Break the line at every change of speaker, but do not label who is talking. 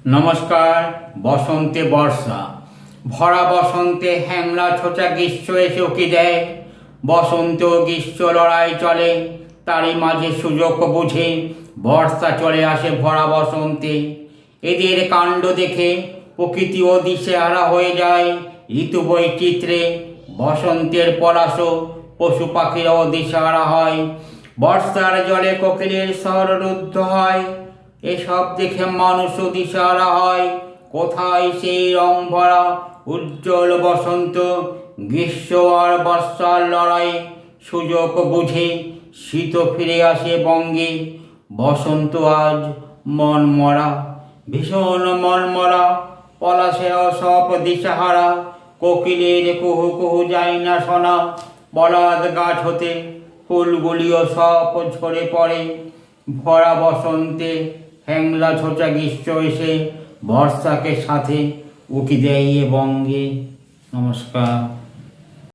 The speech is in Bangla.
নমস্কার। বসন্তে বর্ষা, ভরা বসন্তে হ্যাংলা ছোচা গ্রীষ্ম এসে উকি দেয়। বসন্ত ও গ্রীষ্ম লড়াই চলে, তারই মাঝে সুযোগ বুঝে বর্ষা চলে আসে ভরা বসন্তে। এদের কাণ্ড দেখে প্রকৃতিও দিশেহারা হয়ে যায়। ঋতু বৈচিত্র্যে বসন্তের পলাশও পশু পাখিরাও দিশেহারা হয়। বর্ষার জলে কোকিলের স্বর রুদ্ধ হয়। এসব দেখে মানুষও দিশেহারা হয়। কোথায় সেই রং ভরা উজ্জ্বল বসন্ত? গ্রীষ্ম আর বর্ষার লড়াই সুযোগ বুঝে শীত ফিরে আসে বঙ্গে। বসন্ত আজ মনমরা, ভীষণ মনমরা। পলাশেও সব দিশাহারা, কোকিলের কুহু কুহু যায় না শোনা। বলাদ গাছ হতে ফুলগুলিও সব ঝরে পড়ে। ভরা বসন্তে হ্যাংলা ছোচা গ্রীষ্ম এসে বর্ষাকে সাথে উকি দেয় এ বঙ্গে। নমস্কার।